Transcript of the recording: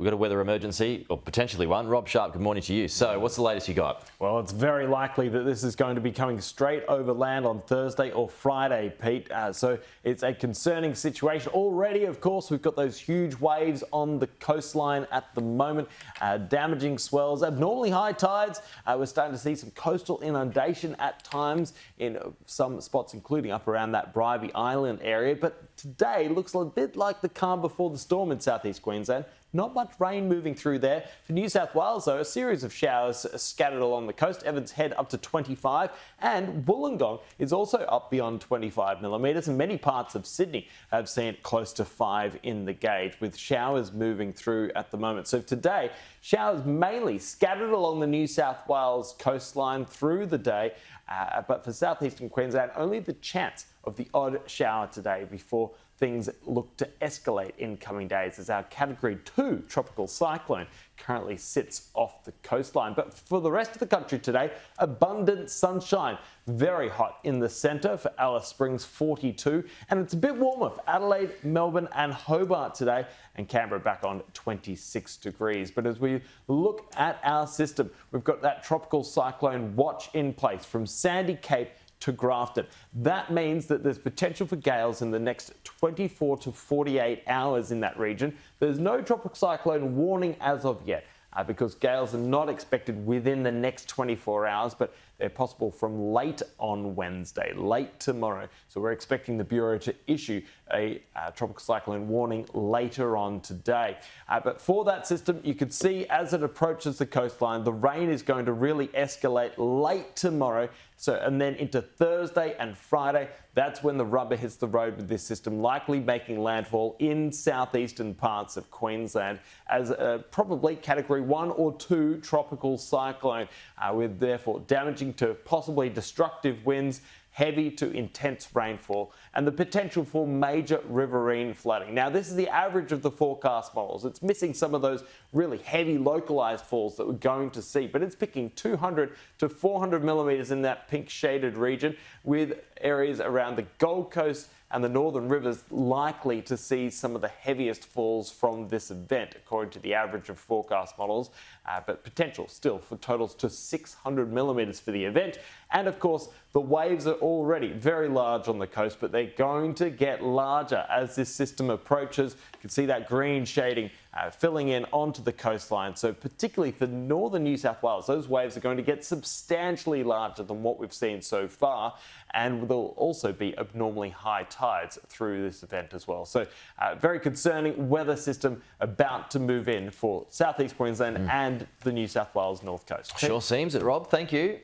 We've got a weather emergency, or potentially one. Rob Sharpe, good morning to you. So what's the latest you got? Well, it's very likely that this is going to be coming straight over land on Thursday or Friday, Pete. So it's a concerning situation. Already, of course, we've got those huge waves on the coastline at the moment, damaging swells, abnormally high tides. We're starting to see some coastal inundation at times in some spots, including up around that Bribie Island area. But today looks a bit like the calm before the storm in southeast Queensland. Not much rain moving through there. For New South Wales, though, a series of showers scattered along the coast. Evans Head up to 25, and Wollongong is also up beyond 25 millimetres, and many parts of Sydney have seen close to 5 in the gauge, with showers moving through at the moment. So today, showers mainly scattered along the New South Wales coastline through the day, but for southeastern Queensland, only the chance of the odd shower today before things look to escalate in coming days as our Category 2 tropical cyclone currently sits off the coastline. But for the rest of the country today, abundant sunshine. Very hot in the centre for Alice Springs, 42. And it's a bit warmer for Adelaide, Melbourne and Hobart today. And Canberra back on 26 degrees. But as we look at our system, we've got that tropical cyclone watch in place from Sandy Cape to Grafton. That means that there's potential for gales in the next 24 to 48 hours in that region. There's no tropical cyclone warning as of yet because gales are not expected within the next 24 hours, but they're possible from late on Wednesday, late tomorrow. So we're expecting the Bureau to issue a tropical cyclone warning later on today. But for that system, you can see as it approaches the coastline, the rain is going to really escalate late tomorrow. And then into Thursday and Friday, that's when the rubber hits the road with this system, likely making landfall in southeastern parts of Queensland as probably Category 1 or 2 tropical cyclone, with therefore damaging to possibly destructive winds, heavy to intense rainfall, and the potential for major riverine flooding. Now, this is the average of the forecast models. It's missing some of those really heavy localised falls that we're going to see, but it's picking 200 to 400 millimetres in that pink shaded region, with areas around the Gold Coast and the northern rivers likely to see some of the heaviest falls from this event, according to the average of forecast models, but potential still for totals to 600 millimetres for the event. And of course, the waves are already very large on the coast, but they're going to get larger as this system approaches. You can see that green shading filling in onto the coastline. So particularly for northern New South Wales, those waves are going to get substantially larger than what we've seen so far, and there'll also be abnormally high tides through this event as well. So very concerning weather system about to move in for southeast Queensland and the New South Wales North Coast. Sure seems it, Rob. Thank you.